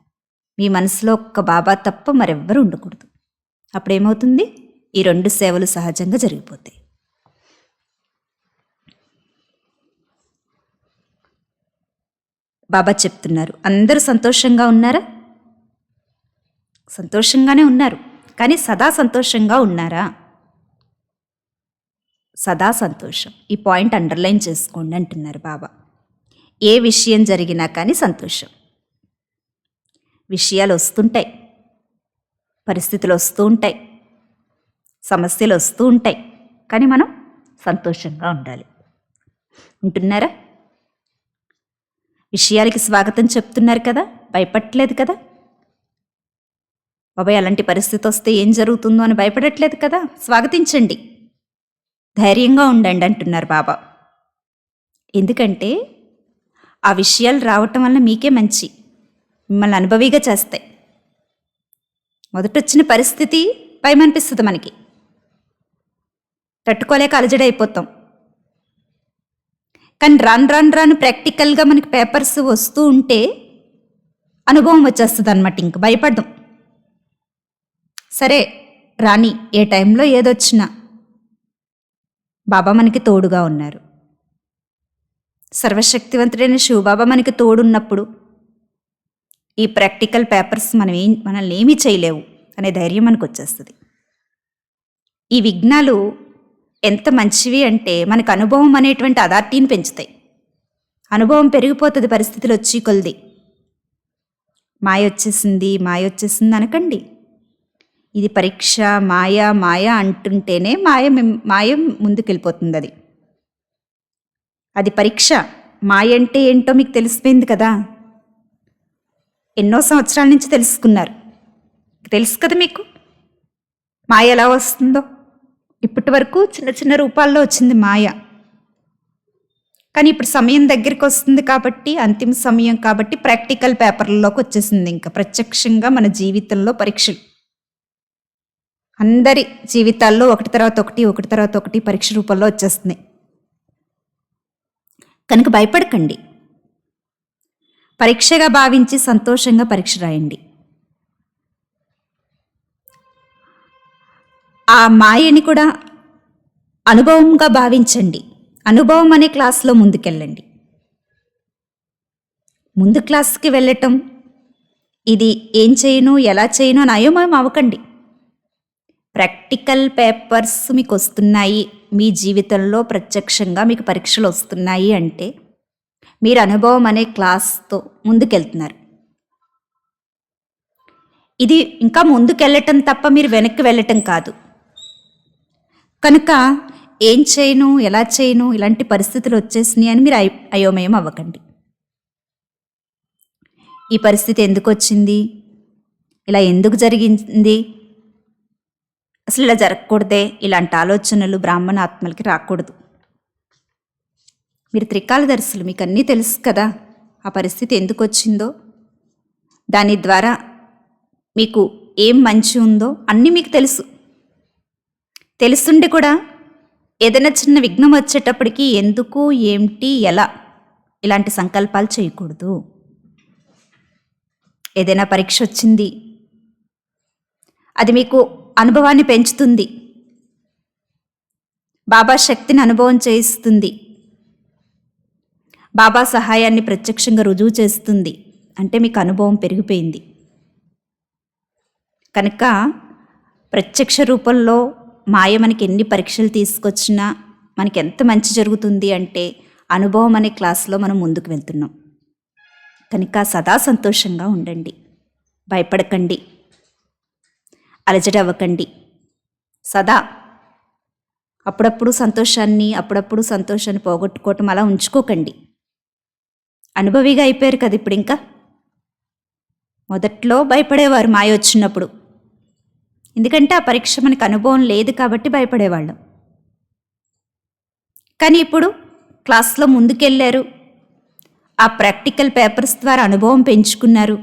S1: మీ మనసులో ఒక్క బాబా తప్ప మరెవ్వరూ ఉండకూడదు. అప్పుడేమవుతుంది? ఈ 2 సేవలు సహజంగా జరిగిపోతాయి. బాబా చెప్తున్నారు, అందరూ సంతోషంగా ఉన్నారా? సంతోషంగానే ఉన్నారు, కానీ సదా సంతోషంగా ఉన్నారా? సదా సంతోషం. ఈ పాయింట్ అండర్లైన్ చేసుకోండి అంటున్నారు బాబా. ఏ విషయం జరిగినా కానీ సంతోషం. విషయాలు వస్తుంటాయి, పరిస్థితులు వస్తూ ఉంటాయి, సమస్యలు వస్తూ ఉంటాయి, కానీ మనం సంతోషంగా ఉండాలి. ఉంటున్నారా? విషయాలకి స్వాగతం చెప్తున్నారు కదా, భయపడట్లేదు కదా. బాబాయ్ అలాంటి పరిస్థితి వస్తే ఏం జరుగుతుందో అని భయపడట్లేదు కదా. స్వాగతించండి, ధైర్యంగా ఉండండి అంటున్నారు బాబా. ఎందుకంటే ఆ విషయాలు రావటం వల్ల మీకే మంచి, మిమ్మల్ని అనుభవిగా చేస్తాయి. మొదటొచ్చిన పరిస్థితి భయమనిపిస్తుంది మనకి, తట్టుకోలేక అలజడైపోతాం. కానీ రాను ప్రాక్టికల్గా మనకి పేపర్స్ వస్తూ ఉంటే అనుభవం వచ్చేస్తుంది అన్నమాట. ఇంక భయపడ్డం. సరే రాని, ఏ టైంలో ఏదొచ్చినా బాబా మనకి తోడుగా ఉన్నారు. సర్వశక్తివంతుడైన శివబాబా మనకి తోడున్నప్పుడు ఈ ప్రాక్టికల్ పేపర్స్ మనల్ని ఏమీ చేయలేవు అనే ధైర్యం మనకు వచ్చేస్తుంది. ఈ విఘ్నాలు ఎంత మంచివి అంటే మనకు అనుభవం అనేటువంటి అథారిటీని పెంచుతాయి. అనుభవం పెరిగిపోతుంది పరిస్థితులు వచ్చి కొలిది. మాయ వచ్చేసింది అనకండి. ఇది పరీక్ష, మాయ అంటుంటేనే మాయ ముందుకెళ్ళిపోతుంది. అది పరీక్ష. మాయ అంటే ఏంటో మీకు తెలిసిపోయింది కదా. ఎన్నో సంవత్సరాల నుంచి తెలుసుకున్నారు. తెలుసు కదా మీకు మాయ ఎలా వస్తుందో. ఇప్పటి వరకు చిన్న చిన్న రూపాల్లో వచ్చింది మాయ. కానీ ఇప్పుడు సమయం దగ్గరికి వస్తుంది కాబట్టి, అంతిమ సమయం కాబట్టి ప్రాక్టికల్ పేపర్లలోకి వచ్చేసింది. ఇంకా ప్రత్యక్షంగా మన జీవితంలో పరీక్షలు. అందరి జీవితాల్లో ఒకటి తర్వాత ఒకటి పరీక్ష రూపంలో వచ్చేస్తున్నాయి. కనుక భయపడకండి. పరీక్షగా భావించి సంతోషంగా పరీక్ష రాయండి. ఆ మాయని కూడా అనుభవంగా భావించండి. అనుభవం అనే క్లాస్లో ముందుకెళ్ళండి. ముందు క్లాస్కి వెళ్ళటం, ఇది ఏం చేయను ఎలా చేయను అని అయోమయం అవ్వకండి. ప్రాక్టికల్ పేపర్స్ మీకు వస్తున్నాయి, మీ జీవితంలో ప్రత్యక్షంగా మీకు పరీక్షలు వస్తున్నాయి అంటే మీరు అనుభవం అనే క్లాస్తో ముందుకెళ్తున్నారు. ఇది ఇంకా ముందుకెళ్ళటం తప్ప మీరు వెనక్కి వెళ్ళటం కాదు. కనుక ఏం చేయను ఎలా చేయను ఇలాంటి పరిస్థితులు వచ్చేసినాయి అని మీరు అయోమయం అవ్వకండి. ఈ పరిస్థితి ఎందుకు వచ్చింది, ఇలా ఎందుకు జరిగింది, అసలు ఇలా జరగకూడదే, ఇలాంటి ఆలోచనలు బ్రాహ్మణ ఆత్మలకి రాకూడదు. మీరు త్రికాలదర్శులు, మీకు అన్నీ తెలుసు కదా ఆ పరిస్థితి ఎందుకు వచ్చిందో. దాని ద్వారా మీకు ఏం మంచి ఉందో అన్నీ మీకు తెలుసు. తెలుసుండి కూడా ఏదైనా చిన్న విఘ్నం వచ్చేటప్పటికి ఎందుకు ఏమిటి ఎలా ఇలాంటి సంకల్పాలు చేయకూడదు. ఏదైనా పరీక్ష వచ్చింది, అది మీకు అనుభవాన్ని పెంచుతుంది, బాబా శక్తిని అనుభవం చేయిస్తుంది, బాబా సహాయాన్ని ప్రత్యక్షంగా రుజువు చేస్తుంది అంటే మీకు అనుభవం పెరిగిపోయింది. కనుక ప్రత్యక్ష రూపంలో మాయ మనకి ఎన్ని పరీక్షలు తీసుకొచ్చినా మనకి ఎంత మంచి జరుగుతుంది అంటే అనుభవం అనే క్లాస్లో మనం ముందుకు వెళ్తున్నాం. కనుక సదా సంతోషంగా ఉండండి, భయపడకండి, అలజడి అవ్వకండి. సదా అప్పుడప్పుడు సంతోషాన్ని పోగొట్టుకోవటం అలా ఉంచుకోకండి. అనుభవిగా అయిపోయారు కదా ఇప్పుడు. ఇంకా మొదట్లో భయపడేవారు మాయ వచ్చినప్పుడు, ఎందుకంటే ఆ పరీక్ష మనకు అనుభవం లేదు కాబట్టి భయపడేవాళ్ళం. కానీ ఇప్పుడు క్లాస్లో ముందుకెళ్ళారు, ఆ ప్రాక్టికల్ పేపర్స్ ద్వారా అనుభవం పెంచుకున్నారు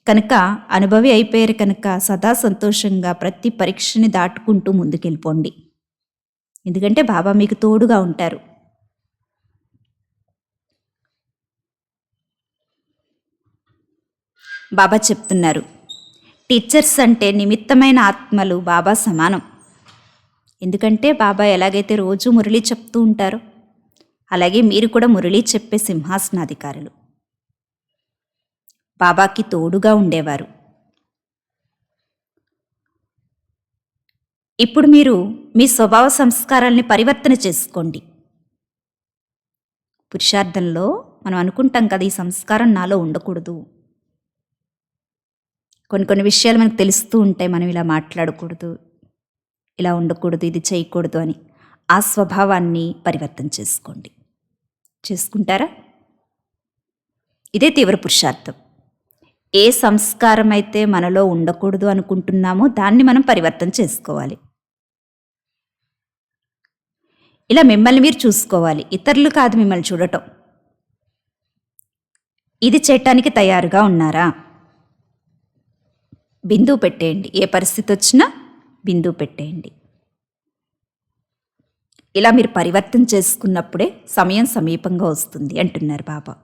S1: కనుక అనుభవి అయిపోయారు. కనుక సదా సంతోషంగా ప్రతి పరీక్షని దాటుకుంటూ ముందుకెళ్ళిపోండి. ఎందుకంటే బాబా మీకు తోడుగా ఉంటారు. బాబా చెప్తున్నారు, టీచర్స్ అంటే నిమిత్తమైన ఆత్మలు బాబా సమానం. ఎందుకంటే బాబా ఎలాగైతే రోజు మురళి చెప్తూ ఉంటారో అలాగే మీరు కూడా మురళి చెప్పే సింహాసనాధికారులు. బాబాకి తోడుగా ఉండేవారు. ఇప్పుడు మీరు మీ స్వభావ సంస్కారాల్ని పరివర్తన చేసుకోండి. పురుషార్థంలో మనం అనుకుంటాం కదా, ఈ సంస్కారం నాలో ఉండకూడదు, కొన్ని విషయాలు మనకు తెలుస్తూ ఉంటాయి, మనం ఇలా మాట్లాడకూడదు, ఇలా ఉండకూడదు, ఇది చేయకూడదు అని. ఆ స్వభావాన్ని పరివర్తన చేసుకోండి. చేసుకుంటారా? ఇదే తీవ్ర పురుషార్థం. ఏ సంస్కారం అయితే మనలో ఉండకూడదు అనుకుంటున్నామో దాన్ని మనం పరివర్తన చేసుకోవాలి. ఇలా మిమ్మల్ని మీరు చూసుకోవాలి, ఇతరులు కాదు మిమ్మల్ని చూడటం. ఇది చేయటానికి తయారుగా ఉన్నారా? బిందువు పెట్టేయండి. ఏ పరిస్థితి వచ్చినా బిందువు పెట్టేయండి. ఇలా మీరు పరివర్తన చేసుకున్నప్పుడే సమయం సమీపంగా వస్తుంది అంటున్నారు బాబా.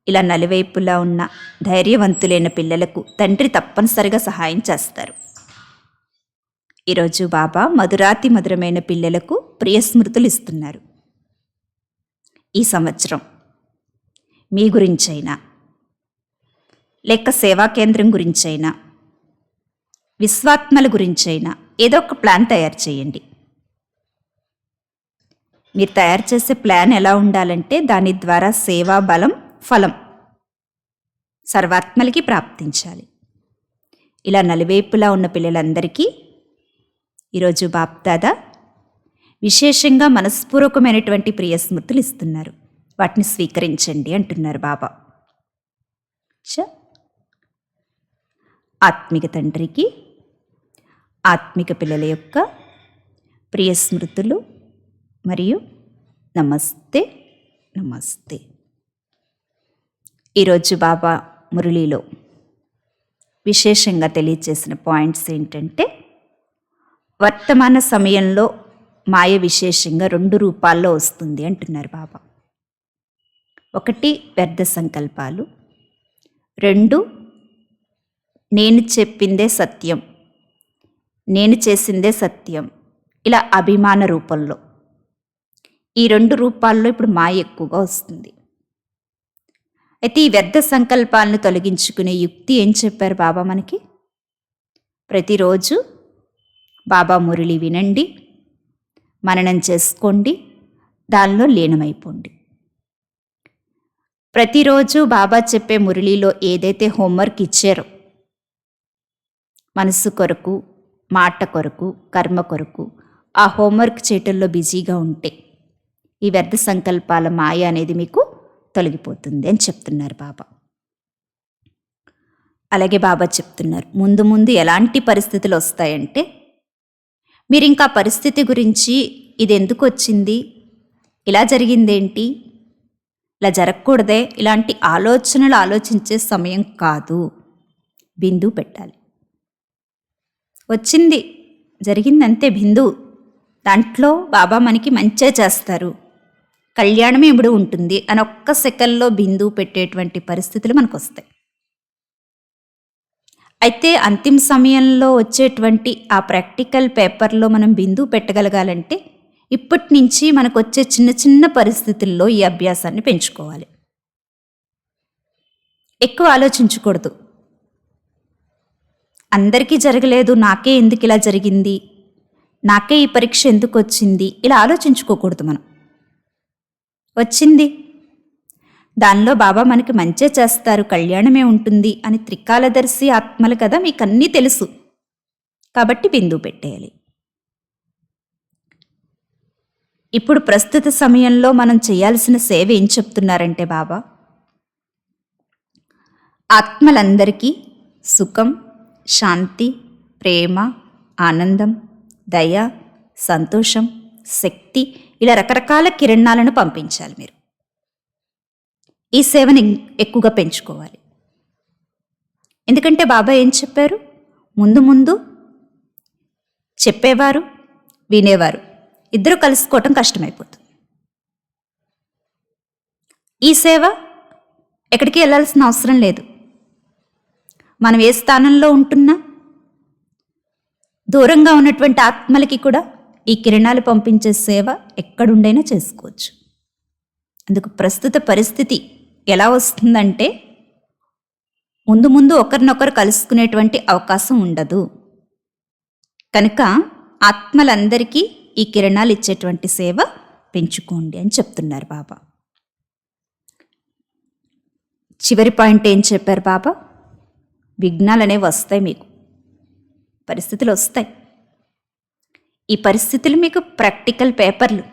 S1: ఇలా నలువైపులా ఉన్న ధైర్యవంతులైన పిల్లలకు తండ్రి తప్పనిసరిగా సహాయం చేస్తారు. ఈరోజు బాబా మధురాతి మధురమైన పిల్లలకు ప్రియ స్మృతులు ఇస్తున్నారు. ఈ సంవత్సరం మీ గురించైనా లేక సేవా కేంద్రం గురించైనా విశ్వాత్మల గురించైనా ఏదో ఒక ప్లాన్ తయారు చేయండి. మీరు తయారు చేసే ప్లాన్ ఎలా ఉండాలంటే దాని ద్వారా సేవా బలం ఫలం సర్వాత్మలకి ప్రాప్తించాలి. ఇలా నలువైపులా ఉన్న పిల్లలందరికీ ఈరోజు బాప్దాదా విశేషంగా మనస్పూర్వకమైనటువంటి ప్రియ స్మృతులు ఇస్తున్నారు. వాటిని స్వీకరించండి అంటున్నారు బాబా. చ. ఆత్మిక తండ్రికి ఆత్మిక పిల్లల యొక్క ప్రియ స్మృతులు మరియు నమస్తే నమస్తే. ఈరోజు బాబా మురళిలో విశేషంగా తెలియచేసిన పాయింట్స్ ఏంటంటే, వర్తమాన సమయంలో మాయ విశేషంగా 2 రూపాల్లో వస్తుంది అంటున్నారు బాబా. 1 వ్యర్థ సంకల్పాలు, 2 నేను చెప్పిందే సత్యం, నేను చేసిందే సత్యం, ఇలా అభిమాన రూపంలో. ఈ 2 రూపాల్లో ఇప్పుడు మాయ ఎక్కువగా వస్తుంది. అయితే ఈ వ్యర్థ సంకల్పాలను తొలగించుకునే యుక్తి ఏం చెప్పారు బాబా మనకి? ప్రతిరోజు బాబా మురళి వినండి, మననం చేసుకోండి, దానిలో లీనమైపోండి. ప్రతిరోజు బాబా చెప్పే మురళిలో ఏదైతే హోంవర్క్ ఇచ్చారో, మనసు కొరకు, మాట కొరకు, కర్మ కొరకు, ఆ హోంవర్క్ చేయటంలో బిజీగా ఉంటే ఈ వ్యర్థ సంకల్పాల మాయ అనేది మీకు తొలగిపోతుంది అని చెప్తున్నారు బాబా. అలాగే బాబా చెప్తున్నారు, ముందు ముందు ఎలాంటి పరిస్థితులు వస్తాయంటే, మీరు ఇంకా పరిస్థితి గురించి ఇది ఎందుకు వచ్చింది, ఇలా జరిగిందేంటి, ఇలా జరగకూడదే, ఇలాంటి ఆలోచనలు ఆలోచించే సమయం కాదు. బిందువు పెట్టాలి. వచ్చింది, జరిగిందంతే బిందువు. దాంట్లో బాబా మనకి మంచే చేస్తారు, కళ్యాణమే ఇప్పుడు ఉంటుంది అని ఒక్క సెకన్లో బిందువు పెట్టేటువంటి పరిస్థితులు మనకు వస్తాయి. అయితే అంతిమ సమయంలో వచ్చేటువంటి ఆ ప్రాక్టికల్ పేపర్లో మనం బిందువు పెట్టగలగాలంటే ఇప్పటి నుంచి మనకు వచ్చే చిన్న చిన్న పరిస్థితుల్లో ఈ అభ్యాసాన్ని పెంచుకోవాలి. ఎక్కువ ఆలోచించకూడదు. అందరికీ జరగలేదు, నాకే ఎందుకు ఇలా జరిగింది, నాకే ఈ పరీక్ష ఎందుకు వచ్చింది, ఇలా ఆలోచించుకోకూడదు. మనం వచ్చింది, దానిలో బాబా మనకి మంచే చేస్తారు, కళ్యాణమే ఉంటుంది అని త్రికాలదర్శి ఆత్మలు కదా, మీకు అన్నీ తెలుసు కాబట్టి బిందువు పెట్టేయాలి. ఇప్పుడు ప్రస్తుత సమయంలో మనం చేయాల్సిన సేవ ఏం చెప్తున్నారంటే బాబా, ఆత్మలందరికీ సుఖం, శాంతి, ప్రేమ, ఆనందం, దయ, సంతోషం, శక్తి, ఇలా రకరకాల కిరణాలను పంపించాలి. మీరు ఈ సేవని ఎక్కువగా పెంచుకోవాలి. ఎందుకంటే బాబా ఏం చెప్పారు, ముందు ముందు చెప్పేవారు, వినేవారు ఇద్దరు కలుసుకోవటం కష్టమైపోతుంది. ఈ సేవ ఎక్కడికి వెళ్ళాల్సిన అవసరం లేదు. మనం ఏ స్థానంలో ఉంటున్నా దూరంగా ఉన్నటువంటి ఆత్మలకి కూడా ఈ కిరణాలు పంపించే సేవ ఎక్కడుండైనా చేసుకోవచ్చు. అందుకు ప్రస్తుత పరిస్థితి ఎలా వస్తుందంటే, ముందు ముందు ఒకరినొకరు కలుసుకునేటువంటి అవకాశం ఉండదు. కనుక ఆత్మలందరికీ ఈ కిరణాలు ఇచ్చేటువంటి సేవ పెంచుకోండి అని చెప్తున్నారు బాబా. చివరి పాయింట్ ఏం చెప్పారు బాబా, విఘ్నాలు అనేవి వస్తాయి, మీకు పరిస్థితులు వస్తాయి. ఈ పరిస్థితులు మీకు ప్రాక్టికల్ పేపర్లు,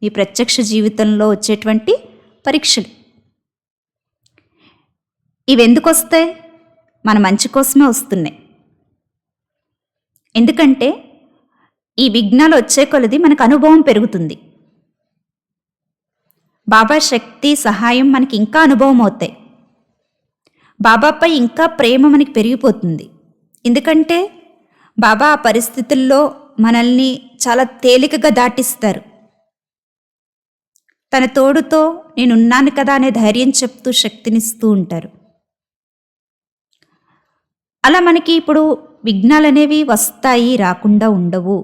S1: మీ ప్రత్యక్ష జీవితంలో వచ్చేటువంటి పరీక్షలు. ఇవి ఎందుకు వస్తాయి, మన మంచి కోసమే వస్తున్నాయి. ఎందుకంటే ఈ విఘ్నాలు వచ్చే కొలది మనకు అనుభవం పెరుగుతుంది. బాబా శక్తి, సహాయం మనకి ఇంకా అనుభవం అవుతాయి. బాబాపై ఇంకా ప్రేమ మనకి పెరిగిపోతుంది. ఎందుకంటే బాబా ఆ పరిస్థితుల్లో మనల్ని చాలా తేలికగా దాటిస్తారు. తన తోడుతో నేనున్నాను కదా అనే ధైర్యం చెప్తూ శక్తినిస్తూ ఉంటారు. అలా మనకి ఇప్పుడు విఘ్నాలు అనేవి వస్తాయి, రాకుండా ఉండవు.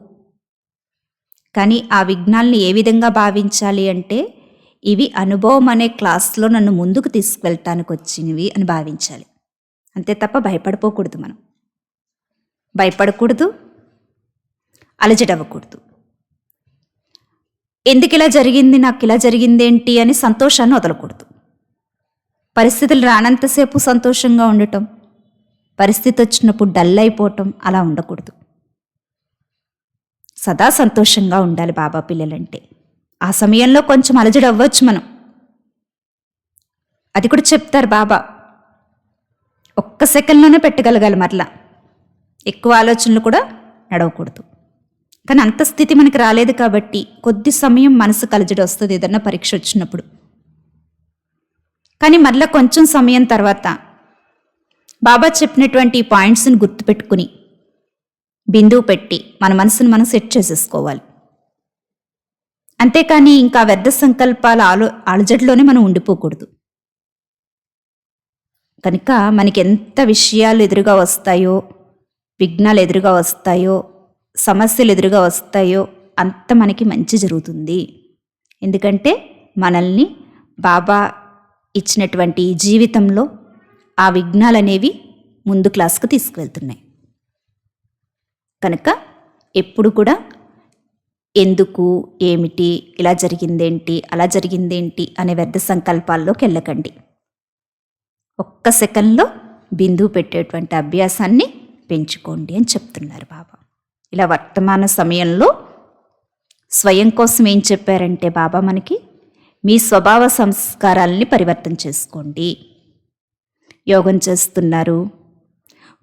S1: కానీ ఆ విఘ్నాల్ని ఏ విధంగా భావించాలి అంటే, ఇవి అనుభవం అనే క్లాస్లో నన్ను ముందుకు తీసుకువెళ్ళటానికి వచ్చినవి అని భావించాలి. అంతే తప్ప భయపడిపోకూడదు. మనం భయపడకూడదు, అలజడవ్వకూడదు. ఎందుకు ఇలా జరిగింది, నాకు ఇలా జరిగిందేంటి అని సంతోషాన్ని వదలకూడదు. పరిస్థితులు రానంతసేపు సంతోషంగా ఉండటం, పరిస్థితి వచ్చినప్పుడు డల్ అయిపోవటం అలా ఉండకూడదు. సదా సంతోషంగా ఉండాలి బాబా పిల్లలంటే. ఆ సమయంలో కొంచెం అలజడి అవ్వచ్చు మనం, అది కూడా చెప్తారు బాబా. ఒక్క సెకండ్లోనే పెట్టగలగాలి. మరలా ఎక్కువ ఆలోచనలు కూడా నడవకూడదు. కానీ అంత స్థితి మనకి రాలేదు కాబట్టి కొద్ది సమయం మనసు కలజడి వస్తుంది ఏదన్నా పరీక్ష వచ్చినప్పుడు. కానీ మరలా కొంచెం సమయం తర్వాత బాబా చెప్పినటువంటి ఈ పాయింట్స్ని గుర్తుపెట్టుకుని బిందువు పెట్టి మన మనసుని మనం సెట్ చేసేసుకోవాలి. అంతేకాని ఇంకా వ్యర్థ సంకల్పాల అలజడిలోనే మనం ఉండిపోకూడదు. కనుక మనకి ఎంత విషయాలు ఎదురుగా వస్తాయో, విఘ్నాలు ఎదురుగా వస్తాయో, సమస్యలు ఎదురుగా వస్తాయో అంత మనకి మంచి జరుగుతుంది. ఎందుకంటే మనల్ని బాబా ఇచ్చినటువంటి జీవితంలో ఆ విఘ్నాలు అనేవి ముందు క్లాస్కు తీసుకువెళ్తున్నాయి. కనుక ఎప్పుడు కూడా ఎందుకు, ఏమిటి, ఇలా జరిగిందేంటి, అలా జరిగిందేంటి అనే వ్యర్థ సంకల్పాల్లోకి వెళ్ళకండి. ఒక్క సెకండ్లో బిందువు పెట్టేటువంటి అభ్యాసాన్ని పెంచుకోండి అని చెప్తున్నారు బాబా. ఇలా వర్తమాన సమయంలో స్వయం కోసం ఏం చెప్పారంటే బాబా మనకి, మీ స్వభావ సంస్కారాలని పరివర్తన చేసుకోండి. యోగం చేస్తున్నారు,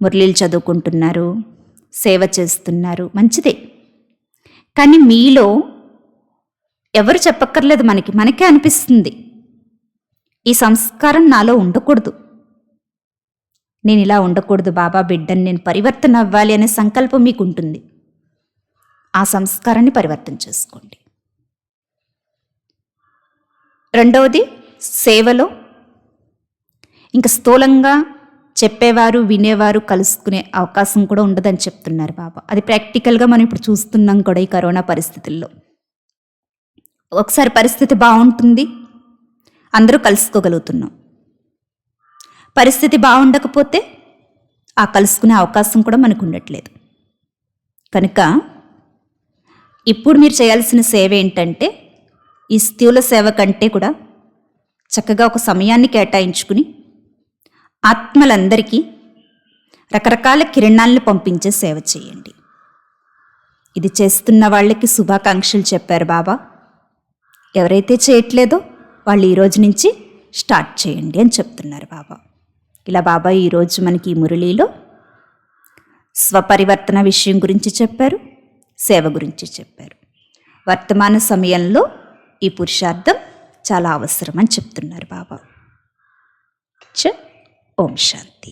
S1: మురళీలు చదువుకుంటున్నారు, సేవ చేస్తున్నారు, మంచిదే. కానీ మీలో ఎవరు చెప్పక్కర్లేదు, మనకే అనిపిస్తుంది ఈ సంస్కారం నాలో ఉండకూడదు, నేను ఇలా ఉండకూడదు, బాబా బిడ్డని నేను పరివర్తన అవ్వాలి అనే సంకల్పం మీకు ఉంటుంది. ఆ సంస్కారాన్ని పరివర్తన చేసుకోండి. రెండవది, సేవలో ఇంకా స్థూలంగా చెప్పేవారు, వినేవారు కలుసుకునే అవకాశం కూడా ఉండదని చెప్తున్నారు బాబా. అది ప్రాక్టికల్గా మనం ఇప్పుడు చూస్తున్నాం కూడా ఈ కరోనా పరిస్థితుల్లో. ఒకసారి పరిస్థితి బాగుంటుంది, అందరూ కలుసుకోగలుగుతున్నాం. పరిస్థితి బాగుండకపోతే ఆ కలుసుకునే అవకాశం కూడా మనకు ఉండట్లేదు. కనుక ఇప్పుడు మీరు చేయాల్సిన సేవ ఏంటంటే, ఈ స్థూల సేవ కంటే కూడా చక్కగా ఒక సమయాన్ని కేటాయించుకుని ఆత్మలందరికీ రకరకాల కిరణాలను పంపించే సేవ చేయండి. ఇది చేస్తున్న వాళ్ళకి శుభాకాంక్షలు చెప్పారు బాబా. ఎవరైతే చేయట్లేదో వాళ్ళు ఈరోజు నుంచి స్టార్ట్ చేయండి అని చెప్తున్నారు బాబా. ఇలా బాబా ఈరోజు మనకి ఈ మురళీలో స్వపరివర్తన విషయం గురించి చెప్పారు, సేవ గురించి చెప్పారు. వర్తమాన సమయంలో ఈ పురుషార్థం చాలా అవసరం అని చెప్తున్నారు బాబా. ఓం శాంతి.